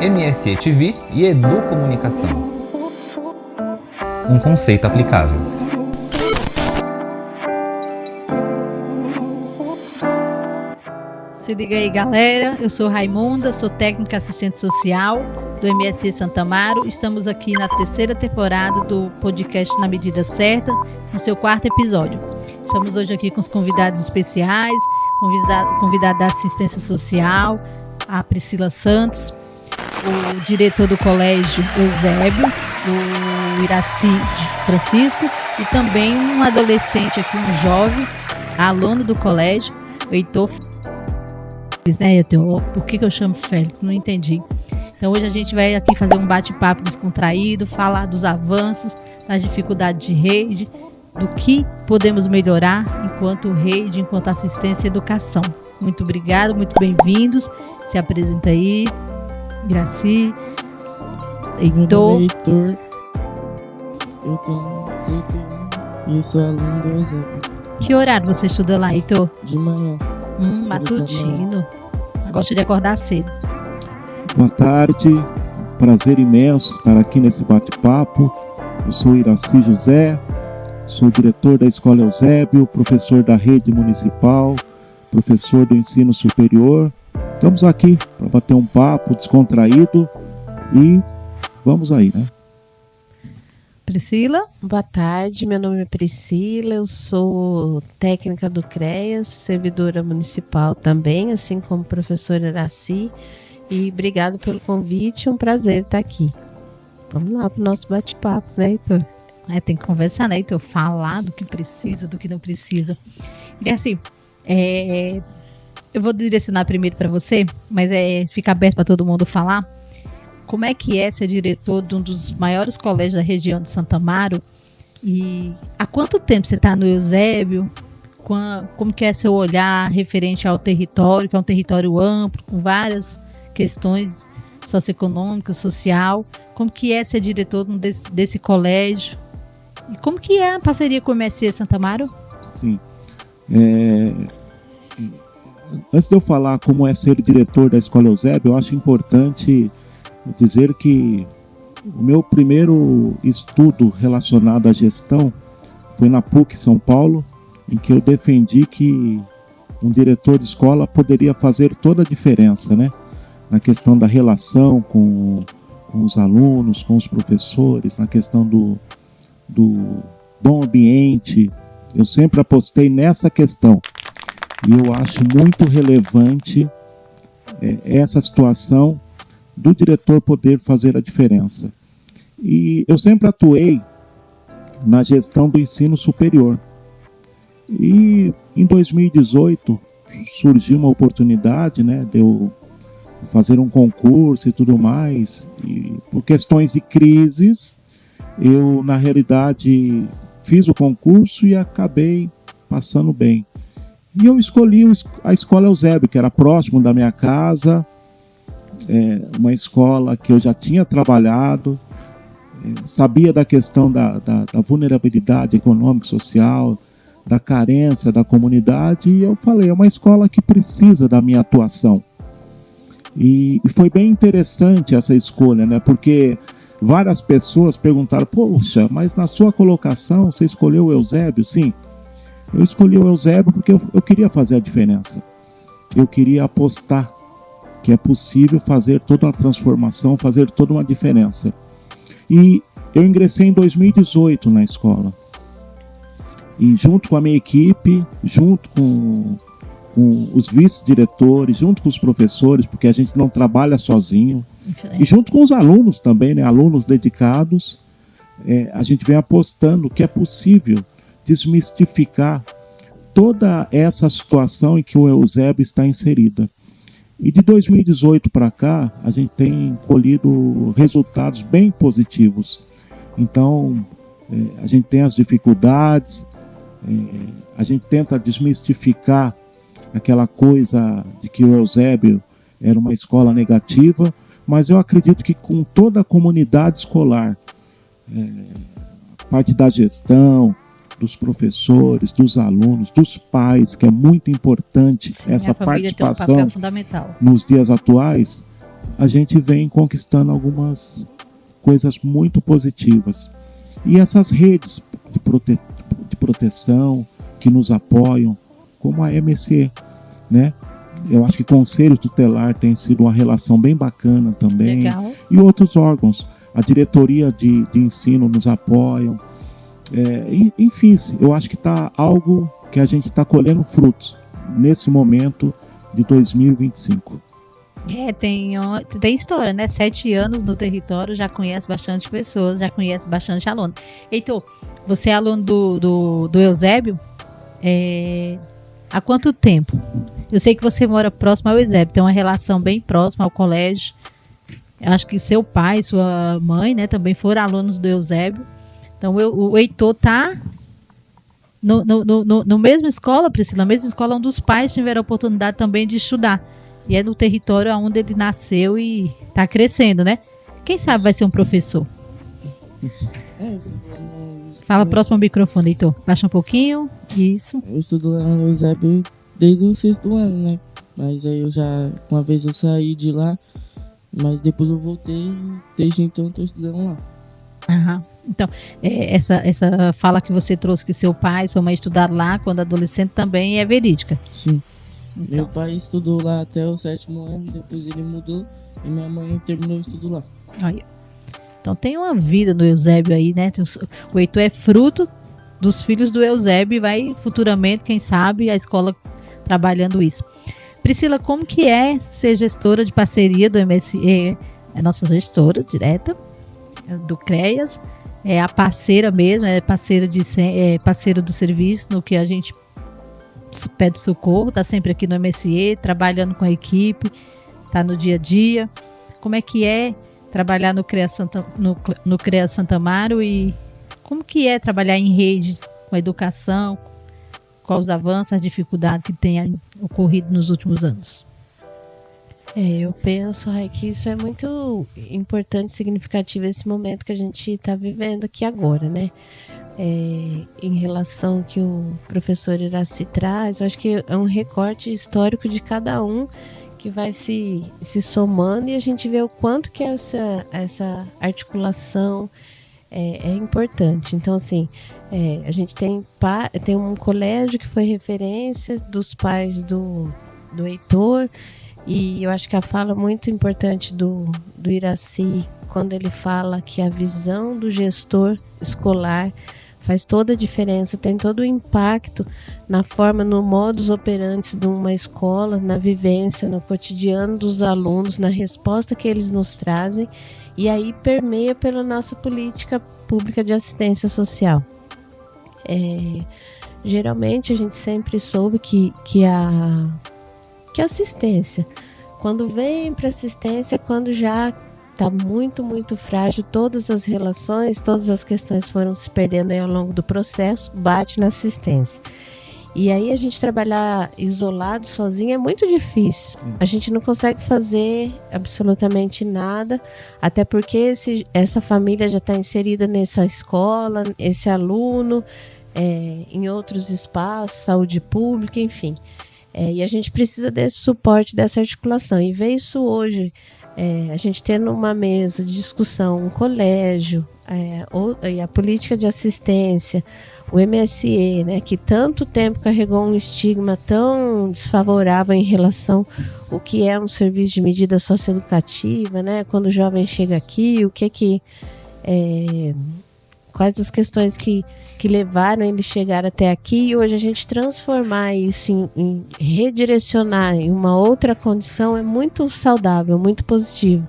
MSE TV e Educomunicação. Um conceito aplicável. Se liga aí, galera. Eu sou Raimunda, sou técnica assistente social do MSE Santo Amaro. Estamos aqui na terceira temporada do podcast Na Medida Certa, no seu quarto episódio. Estamos hoje aqui com os convidados especiais, convidado da assistência social, a Priscila Santos, o diretor do colégio Eusébio, o Iraci Francisco, e também um adolescente aqui, um jovem, aluno do colégio, o Heitor Félix, né? Por que eu chamo Félix? Não entendi. Então hoje a gente vai aqui fazer um bate-papo descontraído, falar dos avanços, das dificuldades de rede, do que podemos melhorar enquanto rede, enquanto assistência e educação. Muito obrigado, muito bem-vindos. Se apresenta aí, Iraci, Heitor. Heitor. Eu tenho 31 e sou aluno do Eusébio. Que horário você estuda lá, Heitor? De manhã. Matutino. Gosta de acordar cedo. Boa tarde, prazer imenso estar aqui nesse bate-papo. Eu sou o Iraci José, sou diretor da Escola Eusébio, professor da rede municipal, professor do ensino superior. Estamos aqui para bater um papo descontraído e vamos aí, né? Priscila? Boa tarde, meu nome é Priscila, eu sou técnica do CREAS, servidora municipal também, assim como o professor Iraci, e obrigado pelo convite, é um prazer estar aqui. Vamos lá para o nosso bate-papo, né, Heitor? Tem que conversar, né, Heitor? Falar do que precisa, do que não precisa. E assim, eu vou direcionar primeiro para você, mas fica aberto para todo mundo falar. Como é que é ser diretor de um dos maiores colégios da região de Santo Amaro? E há quanto tempo você está no Eusébio? Como que é seu olhar referente ao território, que é um território amplo, com várias questões socioeconômicas, social? Como que é ser diretor desse colégio? E como que é a parceria com o MSE Santo Amaro? Sim. Antes de eu falar como é ser diretor da Escola Eusébio, eu acho importante dizer que o meu primeiro estudo relacionado à gestão foi na PUC São Paulo, em que eu defendi que um diretor de escola poderia fazer toda a diferença, né? Na questão da relação com os alunos, com os professores, na questão do bom ambiente. Eu sempre apostei nessa questão e eu acho muito relevante essa situação do diretor poder fazer a diferença. E eu sempre atuei na gestão do ensino superior. E em 2018 surgiu uma oportunidade, né, de eu fazer um concurso e tudo mais. E por questões de crises, eu na realidade fiz o concurso e acabei passando bem. E eu escolhi a Escola Eusébio, que era próximo da minha casa, uma escola que eu já tinha trabalhado, sabia da questão da vulnerabilidade econômica e social, da carência da comunidade, e eu falei, é uma escola que precisa da minha atuação. E foi bem interessante essa escolha, né? Porque várias pessoas perguntaram, poxa, mas na sua colocação você escolheu o Eusébio? Sim, eu escolhi o Eusébio porque eu queria fazer a diferença. Eu queria apostar que é possível fazer toda uma transformação, fazer toda uma diferença. E eu ingressei em 2018 na escola. E junto com a minha equipe, junto com os vice-diretores, junto com os professores, porque a gente não trabalha sozinho, e junto com os alunos também, né, alunos dedicados, a gente vem apostando que é possível desmistificar toda essa situação em que o Eusébio está inserida. E de 2018 para cá, a gente tem colhido resultados bem positivos. Então, a gente tem as dificuldades, a gente tenta desmistificar aquela coisa de que o Eusébio era uma escola negativa, mas eu acredito que com toda a comunidade escolar, a parte da gestão, dos professores, dos alunos, dos pais, que é muito importante. Sim, essa participação tem um papel fundamental nos dias atuais, a gente vem conquistando algumas coisas muito positivas. E essas redes de proteção que nos apoiam, como a MSE, né? Eu acho que o Conselho Tutelar tem sido uma relação bem bacana também. Legal. E outros órgãos, a diretoria de ensino nos apoiam. Enfim, eu acho que está algo que a gente está colhendo frutos nesse momento de 2025. Tem história, né? 7 anos no território, já conhece bastante pessoas, já conhece bastante aluno. Heitor, você é aluno do Eusébio? Há quanto tempo? Eu sei que você mora próximo ao Eusébio, tem uma relação bem próxima ao colégio. Eu acho que seu pai, sua mãe, né, também foram alunos do Eusébio. Então, o Heitor está no mesma escola, Priscila, na mesma escola onde os pais tiveram a oportunidade também de estudar. E é no território onde ele nasceu e está crescendo, né? Quem sabe vai ser um professor. Fala próximo ao microfone, Heitor. Baixa um pouquinho. Isso. Eu estudo lá no Eusébio desde o 6º ano, né? Mas aí uma vez eu saí de lá, mas depois eu voltei e desde então estou estudando lá. Aham. Então, essa fala que você trouxe que seu pai e sua mãe estudaram lá quando adolescente também é verídica. Sim. Então. Meu pai estudou lá até o 7º ano, depois ele mudou e minha mãe terminou o estudo lá. Olha. Então tem uma vida no Eusébio aí, né? O Heitor é fruto dos filhos do Eusébio e vai futuramente, quem sabe, a escola trabalhando isso. Priscila, como que é ser gestora de parceria do MSE? É nossa gestora direta do CREAS, é a parceira mesmo, é parceiro do serviço no que a gente pede socorro, está sempre aqui no MSE, trabalhando com a equipe, está no dia a dia. Como é que é trabalhar no CREAS Santa Amaro e como que é trabalhar em rede com a educação, quais os avanços, as dificuldades que tem ocorrido nos últimos anos? Eu penso que isso é muito importante e significativo esse momento que a gente está vivendo aqui agora, né? Em relação ao que o professor Iraci traz, eu acho que é um recorte histórico de cada um que vai se somando e a gente vê o quanto que essa articulação é importante. Então, assim, a gente tem um colégio que foi referência dos pais do Heitor, e eu acho que a fala muito importante do Iraci, quando ele fala que a visão do gestor escolar faz toda a diferença, tem todo o impacto na forma, no modus operandi de uma escola, na vivência, no cotidiano dos alunos, na resposta que eles nos trazem, e aí permeia pela nossa política pública de assistência social. Geralmente a gente sempre soube que a assistência, quando vem para assistência, quando já está muito, muito frágil, todas as relações, todas as questões foram se perdendo aí ao longo do processo, bate na assistência. E aí a gente trabalhar isolado, sozinho, é muito difícil. A gente não consegue fazer absolutamente nada, até porque essa família já está inserida nessa escola, esse aluno, em outros espaços, saúde pública, enfim. E a gente precisa desse suporte, dessa articulação. E ver isso hoje, a gente tendo uma mesa de discussão, um colégio, e a política de assistência, o MSE, né, que tanto tempo carregou um estigma tão desfavorável em relação ao que é um serviço de medida socioeducativa, né, quando o jovem chega aqui, quais as questões que levaram ele chegar até aqui, e hoje a gente transformar isso em redirecionar em uma outra condição é muito saudável, muito positivo.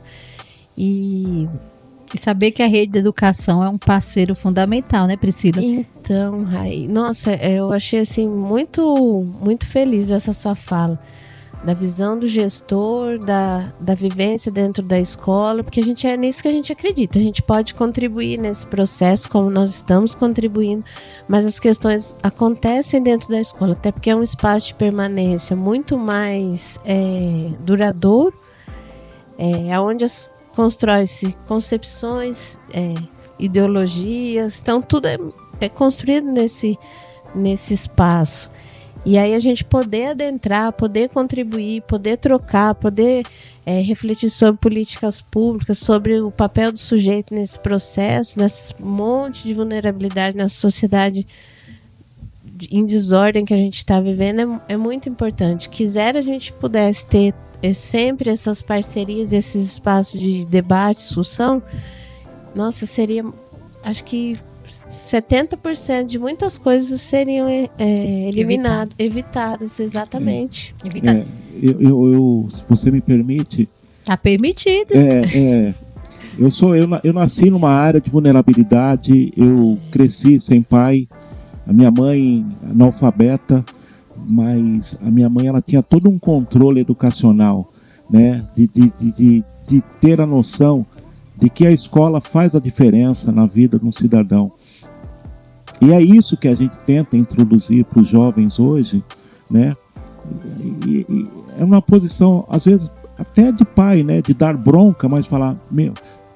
E saber que a rede de educação é um parceiro fundamental, né, Priscila? Então, Rai, nossa, eu achei assim muito, muito feliz essa sua fala, da visão do gestor, da vivência dentro da escola, porque é nisso que a gente acredita. A gente pode contribuir nesse processo, como nós estamos contribuindo, mas as questões acontecem dentro da escola, até porque é um espaço de permanência muito mais duradouro, onde constrói-se concepções, ideologias, então tudo é construído nesse espaço. E aí a gente poder adentrar, poder contribuir, poder trocar, poder refletir sobre políticas públicas, sobre o papel do sujeito nesse processo, nesse monte de vulnerabilidade na sociedade em desordem que a gente está vivendo, é muito importante. Quisera a gente pudesse ter sempre essas parcerias, esses espaços de debate, discussão, nossa, seria, acho que 70% de muitas coisas seriam evitadas, exatamente. Se você me permite... Tá permitido. Eu nasci numa área de vulnerabilidade, eu cresci sem pai, a minha mãe analfabeta, mas a minha mãe ela tinha todo um controle educacional, né? De ter a noção de que a escola faz a diferença na vida de um cidadão. E é isso que a gente tenta introduzir para os jovens hoje, né? E é uma posição, às vezes, até de pai, né? De dar bronca, mas falar,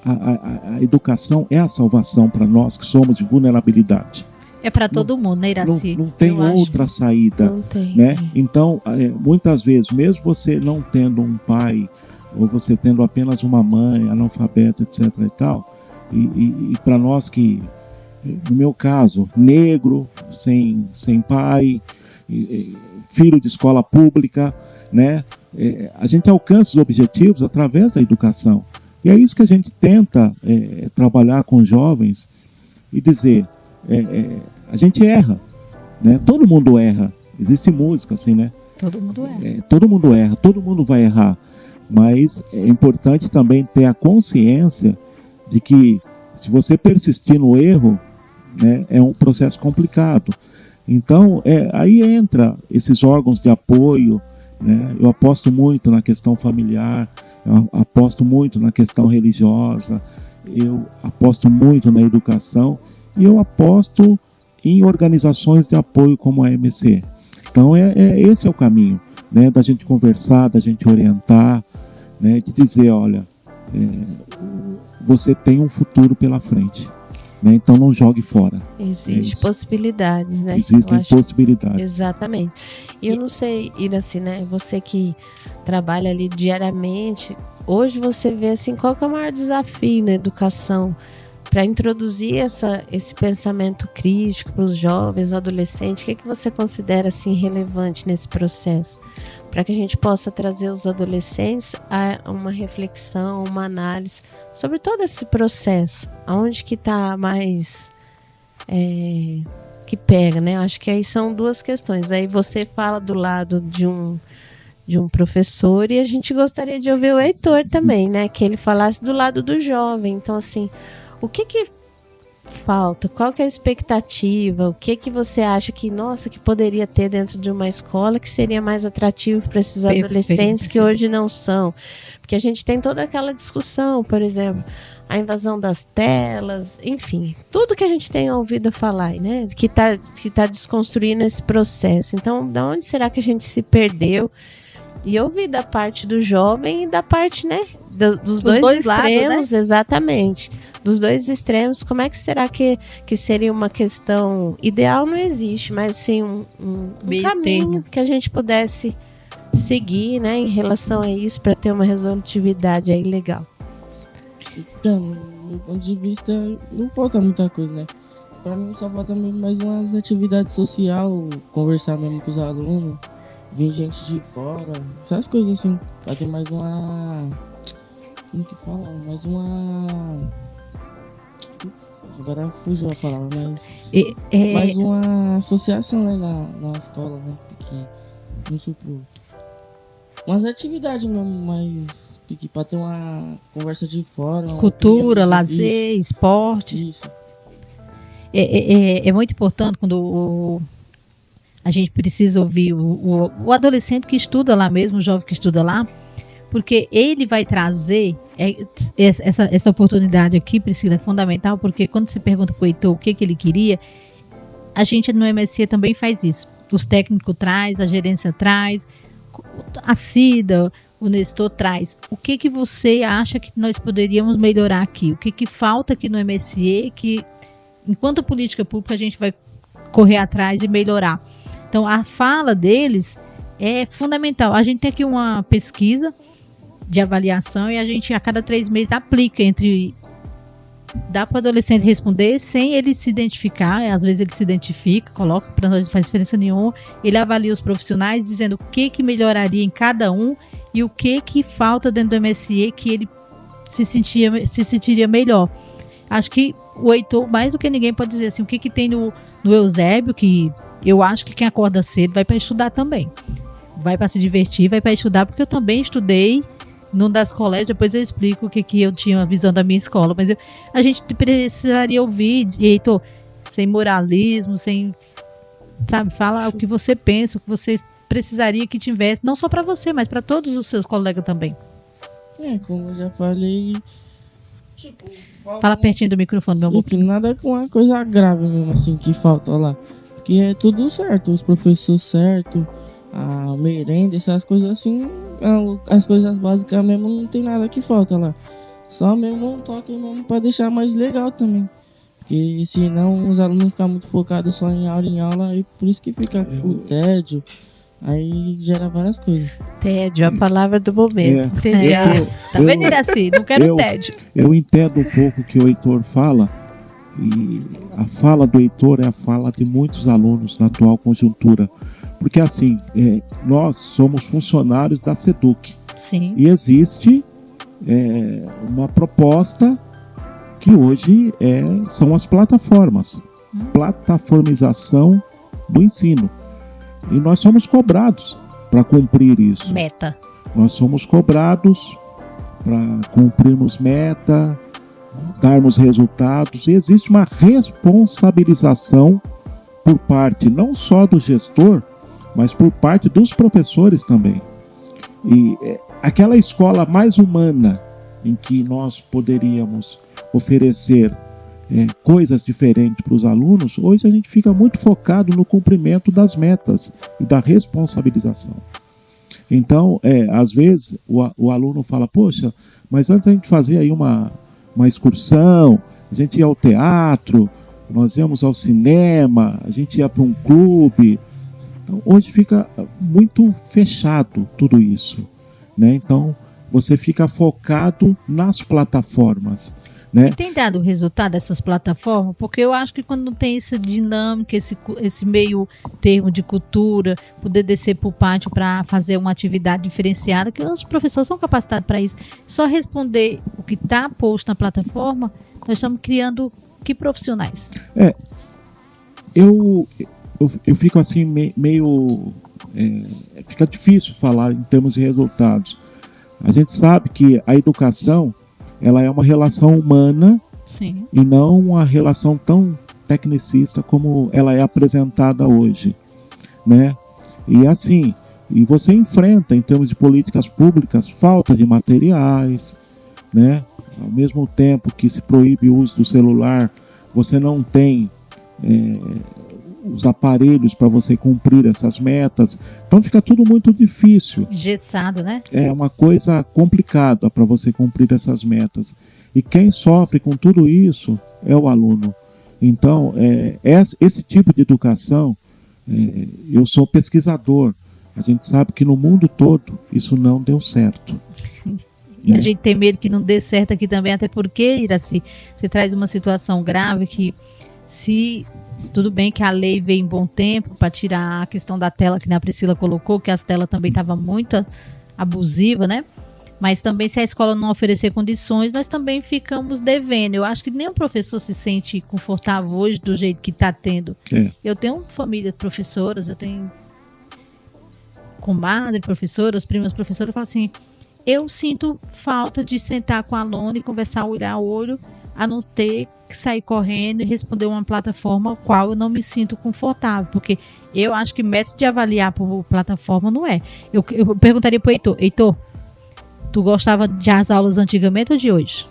a educação é a salvação para nós que somos de vulnerabilidade. É para todo mundo, né, Iraci? Não tem outra saída. Não tem. Né? Então, muitas vezes, mesmo você não tendo um pai, ou você tendo apenas uma mãe, analfabeta, etc. e tal, e para nós que, no meu caso, negro, sem pai, filho de escola pública, né? A gente alcança os objetivos através da educação. E é isso que a gente tenta trabalhar com jovens e dizer, a gente erra, né? Todo mundo erra. Existe música assim, né? Todo mundo erra. Todo mundo erra, todo mundo vai errar. Mas é importante também ter a consciência de que se você persistir no erro, né, é um processo complicado. Então, aí entra esses órgãos de apoio, né? Eu aposto muito na questão familiar, eu aposto muito na questão religiosa, eu aposto muito na educação e eu aposto em organizações de apoio como a MC. Então, esse é o caminho, né, da gente conversar, da gente orientar, né, de dizer, olha, você tem um futuro pela frente, né, então não jogue fora. Existem possibilidades, né? Existem possibilidades. Exatamente. E eu não sei, Iraci, né, você que trabalha ali diariamente, hoje você vê assim, qual que é o maior desafio na educação para introduzir esse pensamento crítico para os jovens, adolescentes? O que você considera assim relevante nesse processo? Para que a gente possa trazer os adolescentes a uma reflexão, uma análise sobre todo esse processo. Aonde que está mais que pega, né? Eu acho que aí são duas questões. Aí você fala do lado de um professor e a gente gostaria de ouvir o Heitor também, né? Que ele falasse do lado do jovem. Então, assim, o que falta? Qual que é a expectativa? O que você acha que, nossa, que poderia ter dentro de uma escola que seria mais atrativo para esses adolescentes que hoje não são? Porque a gente tem toda aquela discussão, por exemplo, a invasão das telas, enfim, tudo que a gente tem ouvido falar, né? Que tá desconstruindo esse processo. Então, da onde será que a gente se perdeu? E ouvir da parte do jovem e da parte, né, dos dois extremos, né? Exatamente. Dos dois extremos, como é que será que seria uma questão ideal? Não existe, mas sim um caminho que a gente pudesse seguir, né, em relação a isso, para ter uma resolutividade aí legal. Então, do meu ponto de vista, não falta muita coisa, né? Para mim só falta mesmo mais umas atividades sociais, conversar mesmo com os alunos, vir gente de fora, essas coisas assim, pra ter mais uma... Como que fala? Mais uma... Agora fugiu a palavra, mas... mais uma associação, né, na escola, né? Porque, não supor... Umas atividades mesmo, mais... Pra ter uma conversa de fora... Cultura, lazer, esporte. Isso. É muito importante quando a gente precisa ouvir o adolescente que estuda lá mesmo, o jovem que estuda lá, porque ele vai trazer essa oportunidade aqui, Priscila, é fundamental, porque quando você pergunta para o Heitor o que ele queria, a gente no MSC também faz isso. Os técnicos traz, a gerência traz, a Cida, o Nestor traz. O que você acha que nós poderíamos melhorar aqui? O que falta aqui no MSC que, enquanto política pública, a gente vai correr atrás e melhorar? Então, a fala deles é fundamental. A gente tem aqui uma pesquisa de avaliação e a gente, a cada 3 meses, aplica dá para o adolescente responder sem ele se identificar. Às vezes ele se identifica, coloca, para nós não faz diferença nenhuma. Ele avalia os profissionais dizendo o que melhoraria em cada um e o que falta dentro do MSE que ele se sentiria melhor. Acho que o Heitor, mais do que ninguém, pode dizer assim, o que tem no Eusébio, que eu acho que quem acorda cedo vai para estudar também. Vai para se divertir, vai para estudar, porque eu também estudei num das colégios, depois eu explico o que eu tinha a visão da minha escola, mas a gente precisaria ouvir, Heitor, sem moralismo, sem, sabe, fala o que você pensa, o que você precisaria que tivesse, não só para você, mas para todos os seus colegas também. Como eu já falei, tipo, fala pertinho do microfone, meu amor. Que nada com uma coisa grave mesmo, assim, que falta lá. Porque é tudo certo, os professores certos, a merenda, essas coisas assim, as coisas básicas mesmo, não tem nada que falta lá. Só mesmo um toque mesmo pra deixar mais legal também. Porque senão os alunos ficam muito focados só em aula, e por isso que fica o tédio. Aí gera várias coisas. Tédio, a palavra do momento. Tá vendo, Iraci? Não quero tédio. Eu entendo um pouco o que o Heitor fala. E a fala do Heitor é a fala de muitos alunos na atual conjuntura. Porque assim, nós somos funcionários da SEDUC. Sim. E existe uma proposta que hoje são as plataformas. Plataformização do ensino. E nós somos cobrados para cumprir isso. Meta. Nós somos cobrados para cumprirmos meta, darmos resultados. E existe uma responsabilização por parte não só do gestor, mas por parte dos professores também. E aquela escola mais humana em que nós poderíamos oferecer coisas diferentes para os alunos, hoje a gente fica muito focado no cumprimento das metas e da responsabilização. Então, às vezes, o aluno fala, poxa, mas antes a gente fazia aí uma excursão, a gente ia ao teatro, nós íamos ao cinema, a gente ia para um clube. Então, hoje fica muito fechado tudo isso, né? Então, você fica focado nas plataformas. Né? E tem dado resultado dessas plataformas? Porque eu acho que quando não tem essa dinâmica, esse meio termo de cultura, poder descer para o pátio para fazer uma atividade diferenciada, que os professores são capacitados para isso, só responder o que está posto na plataforma, nós estamos criando que profissionais? Eu fico assim meio... fica difícil falar em termos de resultados. A gente sabe que a educação ela é uma relação humana. Sim. E não uma relação tão tecnicista como ela é apresentada hoje, né? E assim, e você enfrenta em termos de políticas públicas falta de materiais, né? Ao mesmo tempo que se proíbe o uso do celular, você não tem os aparelhos para você cumprir essas metas. Então fica tudo muito difícil. Engessado, né? É uma coisa complicada para você cumprir essas metas. E quem sofre com tudo isso é o aluno. Então, esse tipo de educação, eu sou pesquisador. A gente sabe que no mundo todo isso não deu certo. E a gente tem medo que não dê certo aqui também, até porque, Iraci, você traz uma situação grave que tudo bem que a lei veio em bom tempo para tirar a questão da tela que a Priscila colocou, que as telas também estavam muito abusivas, né? Mas também se a escola não oferecer condições, nós também ficamos devendo. Eu acho que nenhum professor se sente confortável hoje do jeito que está tendo. Eu tenho família de professoras, eu tenho comadre professoras, primas professoras, eu falo assim, eu sinto falta de sentar com a aluna e conversar olho a olho, a não ter que sair correndo e responder uma plataforma qual eu não me sinto confortável, porque eu acho que método de avaliar por plataforma não é. Eu perguntaria para o Heitor, tu gostava de as aulas antigamente ou de hoje?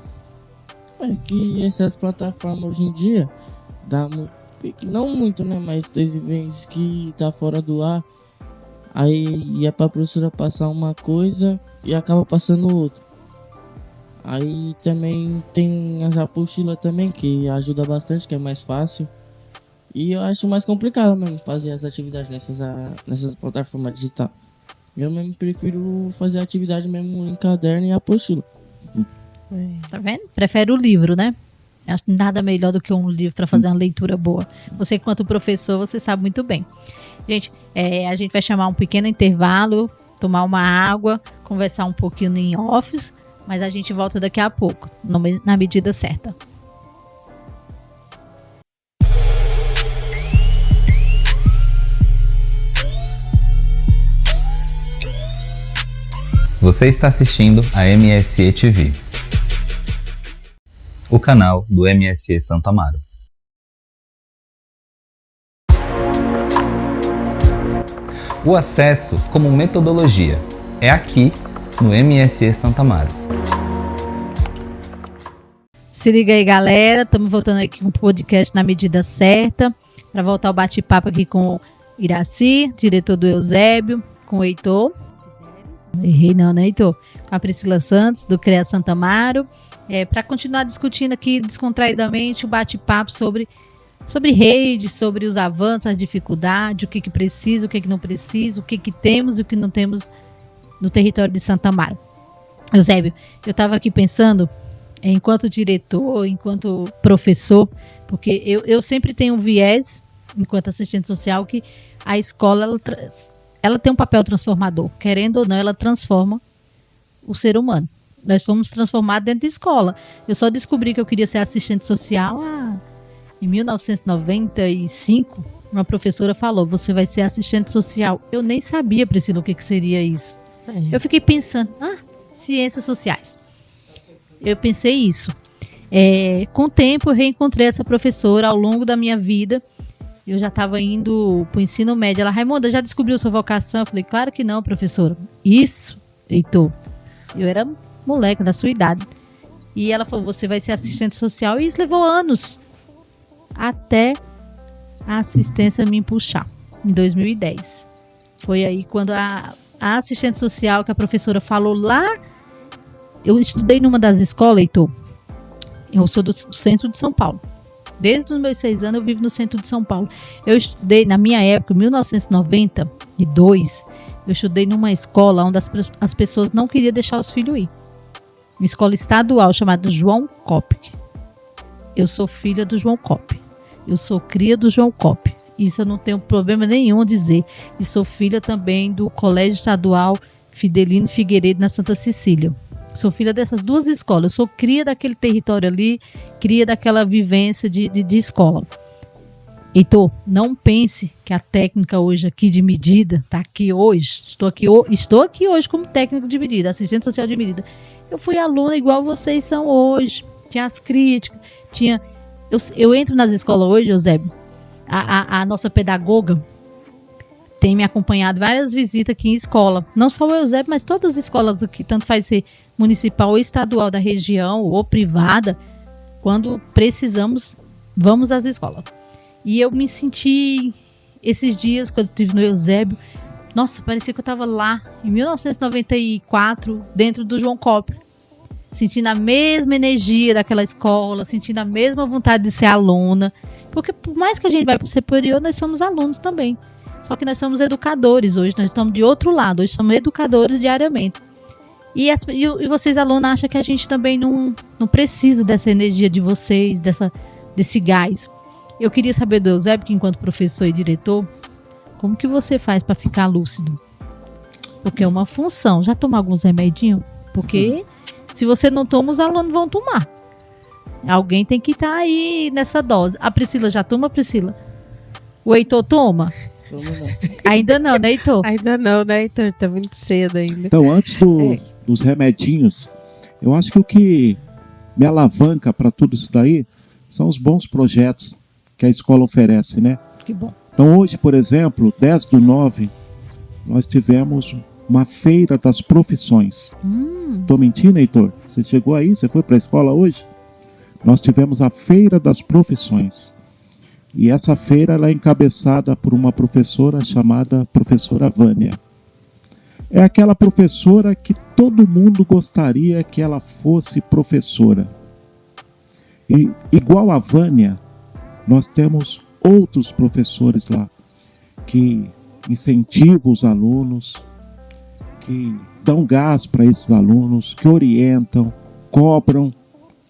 É que essas plataformas hoje em dia dá não muito, né, mas tem vezes que tá fora do ar, aí é pra professora passar uma coisa e acaba passando outra. Aí também tem as apostilas também, que ajuda bastante, que é mais fácil. E eu acho mais complicado mesmo fazer as atividades nessas plataformas digitais. Eu mesmo prefiro fazer atividade mesmo em caderno e apostila. Tá vendo? Prefere o livro, né? Acho nada melhor do que um livro para fazer uma leitura boa. Você, enquanto professor, você sabe muito bem. Gente, a gente vai chamar um pequeno intervalo, tomar uma água, conversar um pouquinho em office, mas a gente volta daqui a pouco, na medida certa. Você está assistindo a MSE TV, o canal do MSE Santo Amaro. O acesso como metodologia é aqui no MSE Santo Amaro. Se liga aí, galera, estamos voltando aqui com o podcast na medida certa, para voltar ao bate-papo aqui com o Iraci, diretor do Eusébio, com o Heitor. Errei não, né, Heitor? Com a Priscila Santos, do CREA Santo Amaro, para continuar discutindo aqui descontraidamente o bate-papo sobre rede, sobre os avanços, as dificuldades, o que precisa, o que não precisa, o que temos e o que não temos no território de Santo Amaro. Eusébio, eu estava aqui pensando, enquanto diretor, enquanto professor, porque eu sempre tenho um viés, enquanto assistente social, que a escola ela tem um papel transformador. Querendo ou não, ela transforma o ser humano. Nós fomos transformados dentro de escola. Eu só descobri que eu queria ser assistente social em 1995. Uma professora falou, você vai ser assistente social. Eu nem sabia, Priscila, o que seria isso. Eu fiquei pensando, ciências sociais. Eu pensei isso. Com o tempo, eu reencontrei essa professora ao longo da minha vida. Eu já estava indo para o ensino médio. Ela, Raimonda, já descobriu sua vocação? Eu falei, claro que não, professora. Isso, Heitor. Eu era moleque da sua idade. E ela falou, você vai ser assistente social. E isso levou anos. Até a assistência me puxar, em 2010. Foi aí quando a assistente social que a professora falou lá. Eu estudei numa das escolas, Heitor. Eu sou do centro de São Paulo. Desde os meus 6 anos eu vivo no centro de São Paulo. Eu estudei, na minha época, em 1992, eu estudei numa escola onde as pessoas não queriam deixar os filhos ir. Uma escola estadual chamada João Copp. Eu sou filha do João Copp. Eu sou cria do João Copp. Isso eu não tenho problema nenhum dizer. E sou filha também do Colégio Estadual Fidelino Figueiredo, na Santa Cecília. Sou filha dessas duas escolas. Eu sou cria daquele território ali, cria daquela vivência de escola. Heitor, não pense que a técnica hoje aqui de medida, está aqui hoje, estou aqui hoje como técnico de medida, assistente social de medida. Eu fui aluna igual vocês são hoje. Tinha as críticas, eu entro nas escolas hoje, Eusébio, a nossa pedagoga tem me acompanhado várias visitas aqui em escola. Não só o Eusébio, mas todas as escolas aqui, tanto faz ser municipal ou estadual da região ou privada, quando precisamos, vamos às escolas. E eu me senti, esses dias, quando eu estive no Eusébio, nossa, parecia que eu estava lá, em 1994, dentro do João Copp, sentindo a mesma energia daquela escola, sentindo a mesma vontade de ser aluna, porque por mais que a gente vai para o superior, nós somos alunos também. Só que nós somos educadores hoje, nós estamos de outro lado, hoje somos educadores diariamente. E vocês, alunos, acham que a gente também não precisa dessa energia de vocês, desse gás. Eu queria saber do Eusébio, que enquanto professor e diretor, como que você faz para ficar lúcido? Porque é uma função. Já tomou alguns remedinhos? Porque se você não toma, os alunos vão tomar. Alguém tem que estar aí nessa dose. A Priscila já toma, Priscila? O Heitor toma? Toma não. Ainda não, né, Heitor? Ainda não, né, Heitor? Tá muito cedo ainda. Então, antes dos remedinhos, eu acho que o que me alavanca para tudo isso daí são os bons projetos que a escola oferece, né? Que bom. Então, hoje, por exemplo, 10/9, nós tivemos uma feira das profissões. Estou mentindo, Heitor? Você chegou aí? Você foi para a escola hoje? Nós tivemos a feira das profissões. E essa feira ela é encabeçada por uma professora chamada professora Vânia. É aquela professora que todo mundo gostaria que ela fosse professora. E igual a Vânia, nós temos outros professores lá que incentivam os alunos, que dão gás para esses alunos, que orientam, cobram,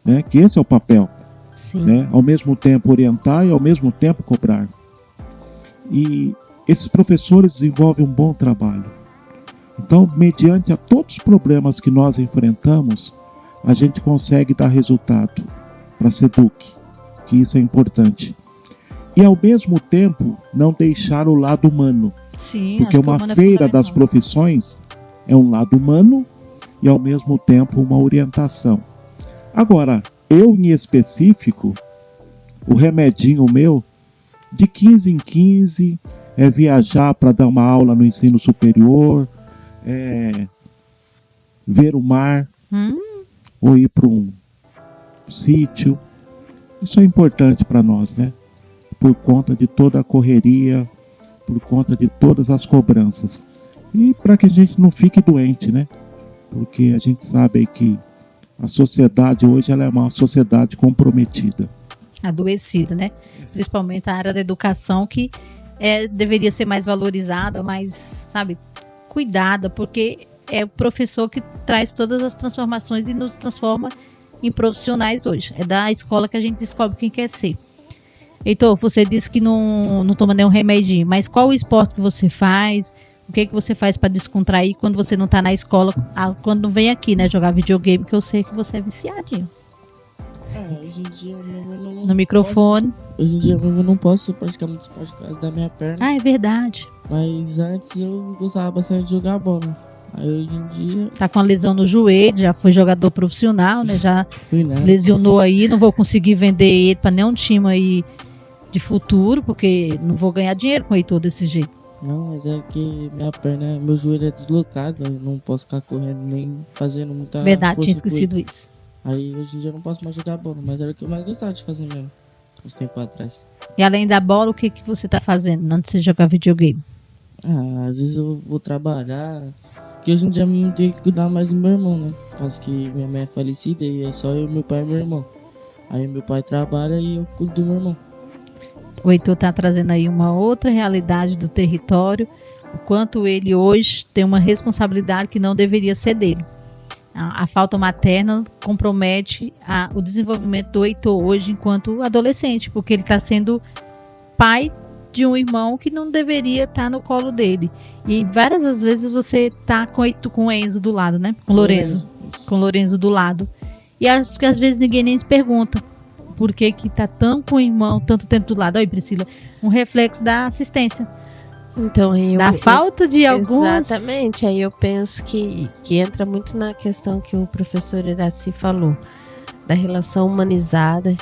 né? Que esse é o papel. Sim. Né? Ao mesmo tempo orientar e ao mesmo tempo cobrar. E esses professores desenvolvem um bom trabalho. Então, mediante a todos os problemas que nós enfrentamos, a gente consegue dar resultado para a SEDUC, que isso é importante. E ao mesmo tempo, não deixar o lado humano. Sim, porque acho que o uma humano é feira das fundamental. profissões é um lado humano e ao mesmo tempo uma orientação. Agora, eu em específico, o remedinho meu, de 15 em 15, é viajar para dar uma aula no ensino superior, ver o mar, ou ir para um sítio. Isso é importante para nós, né? Por conta de toda a correria, por conta de todas as cobranças. E para que a gente não fique doente, né? Porque a gente sabe que a sociedade hoje ela é uma sociedade comprometida. Adoecida, né? Principalmente a área da educação, que deveria ser mais valorizada, mais, sabe, cuidada, porque é o professor que traz todas as transformações e nos transforma em profissionais hoje. É da escola que a gente descobre quem quer ser. Heitor, você disse que não toma nenhum remedinho, mas qual o esporte que você faz? O que você faz para descontrair quando você não está na escola? Quando não vem aqui, né, jogar videogame, que eu sei que você é viciadinho. Hoje em dia mesmo eu não No microfone. Hoje em dia mesmo eu não posso praticar muito esporte por causa da minha perna. Ah, é verdade. Mas antes eu gostava bastante de jogar bola. Aí hoje em dia Tá com uma lesão no joelho, já foi jogador profissional, né? Já fui nada. lesionou aí, não vou conseguir vender ele para nenhum time aí de futuro, porque não vou ganhar dinheiro com ele todo desse jeito. Não, mas é que minha perna, meu joelho é deslocado, eu não posso ficar correndo nem fazendo muita Verdade, força tinha com ele. esquecido isso. Aí hoje em dia eu não posso mais jogar bola, mas era o que eu mais gostava de fazer mesmo, uns tempos atrás. E além da bola, o que você tá fazendo antes de jogar videogame? Às vezes eu vou trabalhar, porque hoje em dia eu tenho que cuidar mais do meu irmão, né? Por causa que minha mãe é falecida e é só eu, meu pai e meu irmão. Aí meu pai trabalha e eu cuido do meu irmão. O Heitor tá trazendo aí uma outra realidade do território, o quanto ele hoje tem uma responsabilidade que não deveria ser dele. A falta materna compromete o desenvolvimento do Heitor hoje enquanto adolescente, porque ele está sendo pai de um irmão que não deveria estar no colo dele. E várias das vezes você está com o Enzo do lado, né? Com o Lorenzo. Com o Lorenzo do lado. E acho que às vezes ninguém nem se pergunta por que tá tão com o irmão tanto tempo do lado. Olha, Priscila, um reflexo da assistência. Então, Da falta de alguns... Exatamente, aí eu penso que entra muito na questão que o professor Iraci falou, da relação humanizada,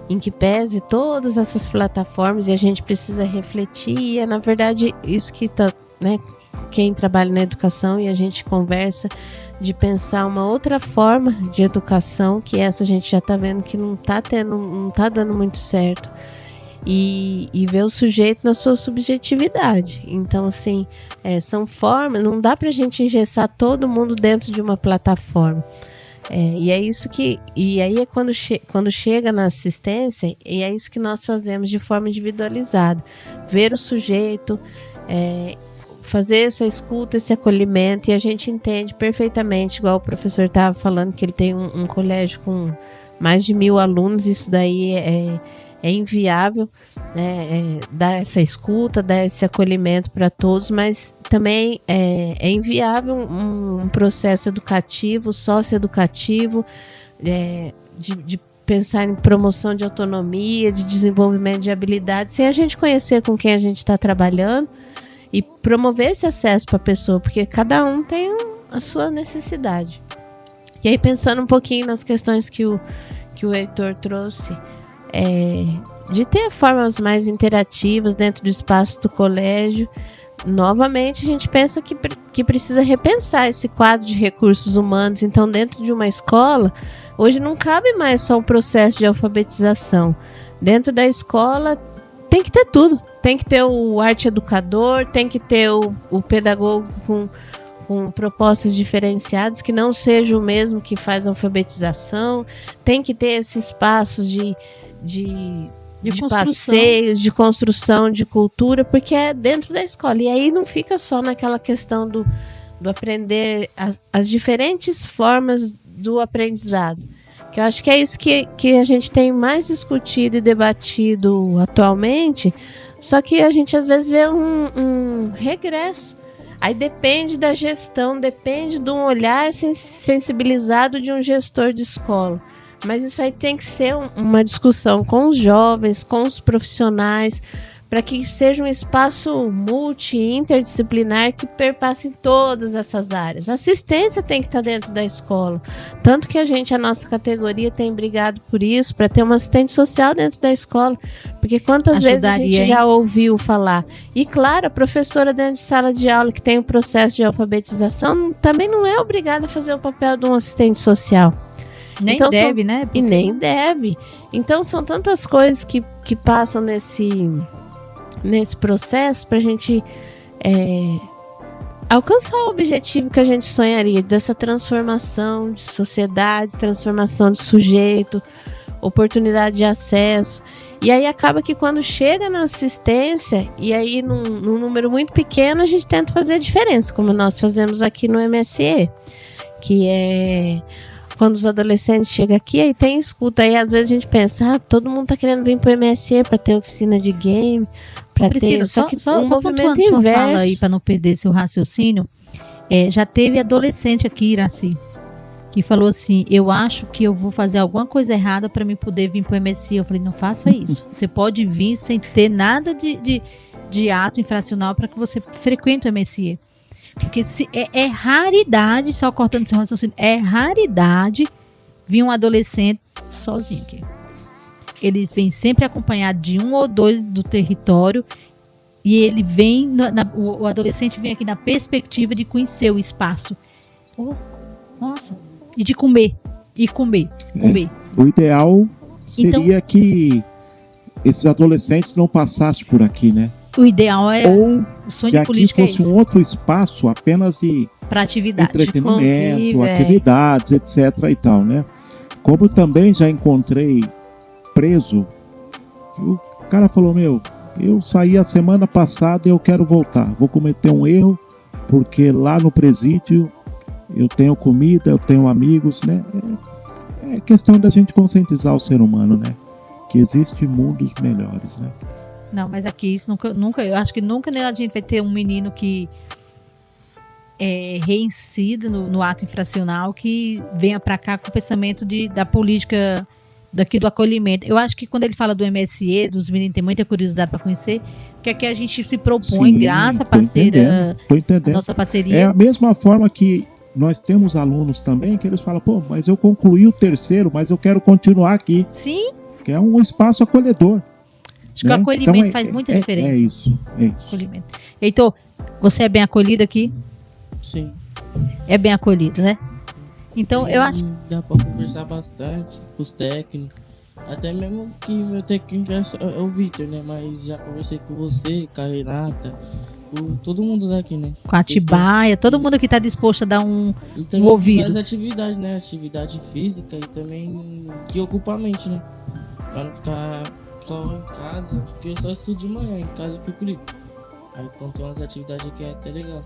em que pese todas essas plataformas, e a gente precisa refletir, e é na verdade isso que tá, né, quem trabalha na educação e a gente conversa, de pensar uma outra forma de educação, que essa a gente já tá vendo que não tá dando muito certo. E ver o sujeito na sua subjetividade. Então, assim, são formas, não dá pra gente engessar todo mundo dentro de uma plataforma. E é isso que. E aí é quando chega na assistência, e é isso que nós fazemos de forma individualizada. Ver o sujeito, fazer essa escuta, esse acolhimento, e a gente entende perfeitamente, igual o professor estava falando, que ele tem um colégio com mais de 1.000 alunos, isso daí é inviável, né, dar essa escuta, dar esse acolhimento para todos, mas também é inviável um processo educativo, socioeducativo, de pensar em promoção de autonomia, de desenvolvimento de habilidades, sem a gente conhecer com quem a gente está trabalhando e promover esse acesso para a pessoa, porque cada um tem a sua necessidade. E aí, pensando um pouquinho nas questões que o Heitor trouxe, de ter formas mais interativas dentro do espaço do colégio. Novamente, a gente pensa que precisa repensar esse quadro de recursos humanos. Então, dentro de uma escola, hoje não cabe mais só um processo de alfabetização. Dentro da escola, tem que ter tudo. Tem que ter o arte educador, tem que ter o pedagogo com propostas diferenciadas, que não seja o mesmo que faz alfabetização. Tem que ter esses espaços de passeios, de construção, de cultura, porque é dentro da escola. E aí não fica só naquela questão do aprender as diferentes formas do aprendizado. Que eu acho que é isso que a gente tem mais discutido e debatido atualmente, só que a gente às vezes vê um regresso. Aí depende da gestão, depende de um olhar sensibilizado de um gestor de escola. Mas isso aí tem que ser uma discussão com os jovens, com os profissionais, para que seja um espaço interdisciplinar que perpasse em todas essas áreas. A assistência tem que estar dentro da escola. Tanto que a nossa categoria tem brigado por isso, para ter uma assistente social dentro da escola. Porque quantas vezes a gente já ouviu falar. E claro, a professora dentro de sala de aula que tem o processo de alfabetização também não é obrigada a fazer o papel de um assistente social. Nem então, deve, né? E nem deve. Então são tantas coisas que passam nesse processo para a gente alcançar o objetivo que a gente sonharia, dessa transformação de sociedade, transformação de sujeito, oportunidade de acesso. E aí acaba que quando chega na assistência, e aí num número muito pequeno, a gente tenta fazer a diferença, como nós fazemos aqui no MSE, que é quando os adolescentes chegam aqui, aí tem escuta, aí às vezes a gente pensa, todo mundo tá querendo vir pro MSE para ter oficina de game, para ter, só um movimento inverso. Sua fala aí, para não perder seu raciocínio, já teve adolescente aqui, Iraci, que falou assim, eu acho que eu vou fazer alguma coisa errada para me poder vir pro MSE. Eu falei, não faça isso, você pode vir sem ter nada de ato infracional para que você frequente o MSE. Porque é raridade, só cortando seu raciocínio, é raridade vir um adolescente sozinho aqui. Ele vem sempre acompanhado de um ou dois do território e ele vem, o adolescente vem aqui na perspectiva de conhecer o espaço. Nossa, e de comer, comer. O ideal seria que esses adolescentes não passassem por aqui, né? O ideal é ou o sonho que de política aqui fosse um outro espaço apenas de entretenimento, atividades, etc. e tal, né? Como também já encontrei preso, o cara falou, eu saí a semana passada e eu quero voltar, vou cometer um erro, porque lá no presídio eu tenho comida, eu tenho amigos, né? É questão da gente conscientizar o ser humano, né? Que existem mundos melhores, né? Não, mas aqui isso nunca, eu acho que nunca a gente vai ter um menino que reincide no ato infracional que venha para cá com o pensamento da política daqui do acolhimento. Eu acho que quando ele fala do MSE, dos meninos tem muita curiosidade para conhecer, que aqui a gente se propõe, graça, parceira, tô entendendo. A nossa parceria. É a mesma forma que nós temos alunos também que eles falam, mas eu concluí o terceiro, mas eu quero continuar aqui. Sim. Que é um espaço acolhedor. Acho que o acolhimento faz muita diferença. É isso. Acolhimento. Heitor, você é bem acolhido aqui? Sim. É bem acolhido, né? Então, eu acho... Dá pra conversar bastante com os técnicos. Até mesmo que meu técnico é o Vitor, né? Mas já conversei com você, com a Renata, com todo mundo daqui, né? Com a Atibaia, todo mundo que tá disposto a dar um ouvido. As atividades, né? Atividade física e também que ocupa a mente, né? Pra não ficar só em casa, porque eu só estudo de manhã, em casa eu fico livre. Aí quando tem umas atividades aqui é até legal.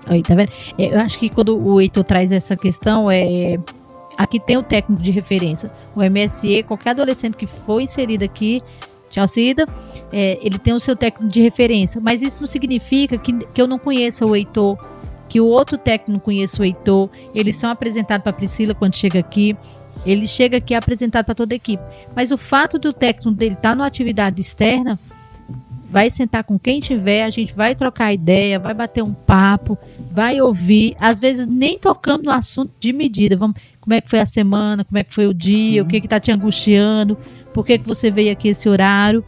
Aí, tá vendo? Eu acho que quando o Heitor traz essa questão, aqui tem o técnico de referência. O MSE, qualquer adolescente que foi inserido aqui, tchau Cida, ele tem o seu técnico de referência. Mas isso não significa que eu não conheça o Heitor, que o outro técnico não conheça o Heitor. Eles são apresentados para a Priscila quando chega aqui. Ele chega aqui apresentado para toda a equipe. Mas o fato do técnico dele estar numa atividade externa, vai sentar com quem tiver, a gente vai trocar ideia, vai bater um papo, vai ouvir, às vezes nem tocando no assunto de medida. Como é que foi a semana, como é que foi o dia, o que está te angustiando, por que você veio aqui esse horário.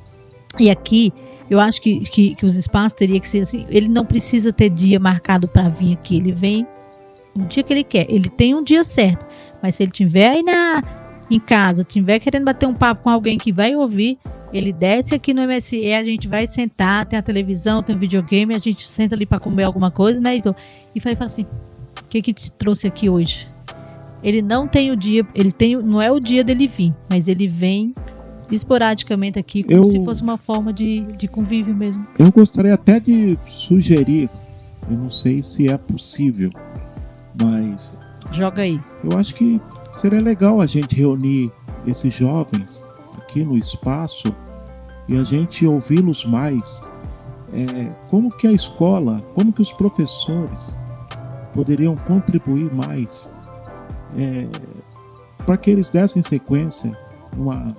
E aqui, eu acho que os espaços teriam que ser assim, ele não precisa ter dia marcado para vir aqui, ele vem no dia que ele quer, ele tem um dia certo, mas se ele tiver aí em casa, tiver querendo bater um papo com alguém que vai ouvir, ele desce aqui no MSE, a gente vai sentar, tem a televisão, tem o videogame, a gente senta ali para comer alguma coisa, né, Heitor? E fala assim, o que te trouxe aqui hoje? Ele não tem o dia, não é o dia dele vir, mas ele vem esporadicamente aqui, como se fosse uma forma de convívio mesmo. Eu gostaria até de sugerir, eu não sei se é possível, Mas Joga aí. eu acho que seria legal a gente reunir esses jovens aqui no espaço e a gente ouvi-los mais. Como que a escola, como que os professores poderiam contribuir mais para que eles dessem sequência uma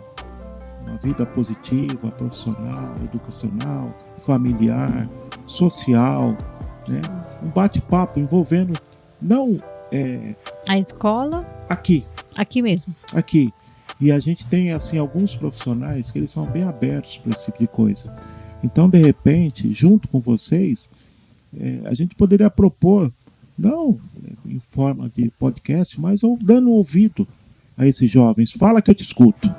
vida positiva, profissional, educacional, familiar, social, né? Um bate-papo envolvendo não A escola, aqui, mesmo. aqui. E a gente tem assim alguns profissionais que eles são bem abertos para esse tipo de coisa. Então, de repente, junto com vocês, a gente poderia propor, não em forma de podcast, mas dando ouvido a esses jovens. Fala que eu te escuto.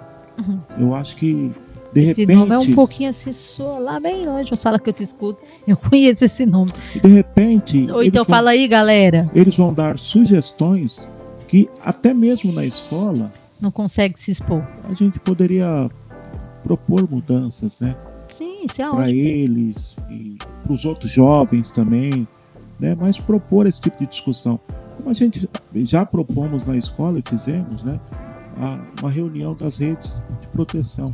Eu acho que, de Esse repente... nome é um pouquinho assim, soa lá bem longe. Fala que eu te escuto. Eu conheço esse nome. De repente... Ou então fala aí, galera. Eles vão dar sugestões que, até mesmo na escola, Não consegue se expor. a gente poderia propor mudanças, né? Sim, isso é Para ótimo. eles e para os outros jovens também, né? Mas propor esse tipo de discussão. Como a gente já propomos na escola e fizemos, né? Uma reunião das redes de proteção.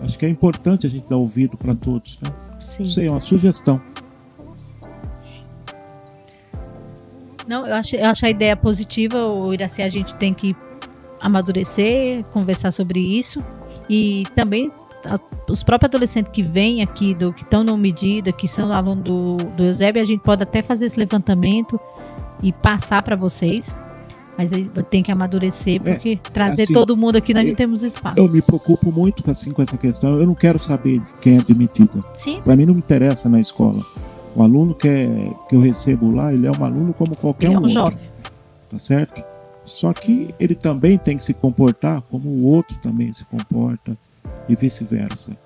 Acho que é importante a gente dar ouvido para todos, né? Sim. Isso aí é uma sugestão. Não, eu acho a ideia positiva, o Iraci, a gente tem que amadurecer, conversar sobre isso. E também os próprios adolescentes que vêm aqui, que estão no Medida, que são alunos do Eusébio, a gente pode até fazer esse levantamento e passar para vocês. Mas aí tem que amadurecer, porque trazer assim, todo mundo aqui nós não temos espaço. Eu me preocupo muito assim, com essa questão. Eu não quero saber de quem é admitida. Sim. Para mim não me interessa na escola. O aluno que eu recebo lá, ele é um aluno como qualquer Ele é um um outro. jovem. Tá certo? Só que ele também tem que se comportar como o outro também se comporta e vice-versa,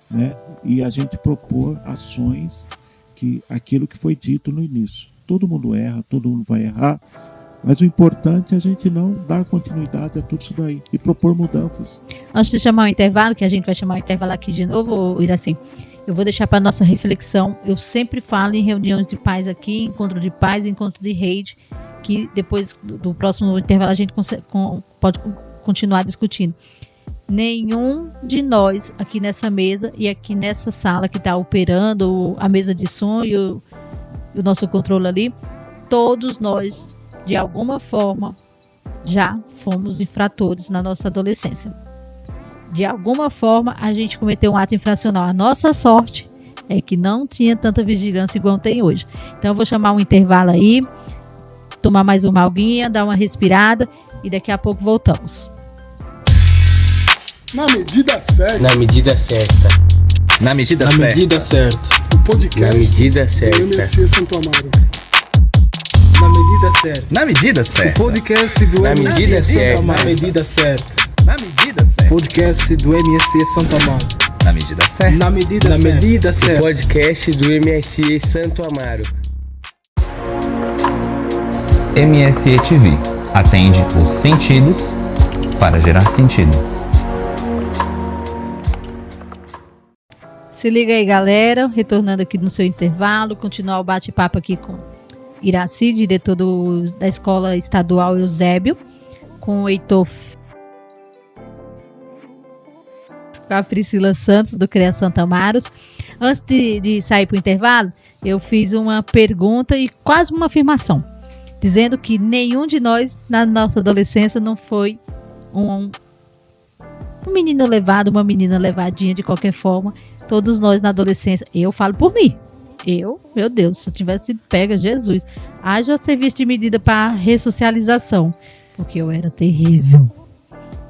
né? E a gente propor ações aquilo que foi dito no início. Todo mundo erra, todo mundo vai errar, mas o importante é a gente não dar continuidade a tudo isso daí e propor mudanças. Antes de chamar o intervalo, que a gente vai chamar o intervalo aqui de novo, Iraci, eu vou deixar para nossa reflexão. Eu sempre falo em reuniões de pais aqui, encontro de pais, encontro de rede, que depois do próximo intervalo a gente pode continuar discutindo. Nenhum de nós aqui nessa mesa e aqui nessa sala que está operando a mesa de som e o nosso controle ali, todos nós, de alguma forma, já fomos infratores na nossa adolescência. De alguma forma, a gente cometeu um ato infracional. A nossa sorte é que não tinha tanta vigilância igual tem hoje. Então, eu vou chamar um intervalo aí, tomar mais uma aguinha, dar uma respirada e daqui a pouco voltamos. Na medida certa. Na medida certa. Na medida Na certa. medida certa. O podcast Na medida certa. do MSC Santo Amaro. Na medida certa. Na medida certa. Podcast do Na MSC medida Santo certa. Amaro. Na medida certa. Na medida certa. Podcast do MSC Santo Amaro. Na medida certa. Na medida Na certa. medida certa. Podcast do MSE Santo Amaro. MSE TV atende os sentidos para gerar sentido. Se liga aí, galera, retornando aqui no seu intervalo, continuar o bate-papo aqui com Iraci, diretor da Escola Estadual Eusébio, com o Heitor, com a Priscila Santos, do CREA Santa Amaros. Antes de sair para o intervalo, eu fiz uma pergunta e quase uma afirmação, dizendo que nenhum de nós, na nossa adolescência, não foi um menino levado, uma menina levadinha de qualquer forma. Todos nós na adolescência, eu falo por mim. Meu Deus, se eu tivesse sido pega, Jesus. Haja serviço de medida para ressocialização, porque eu era terrível.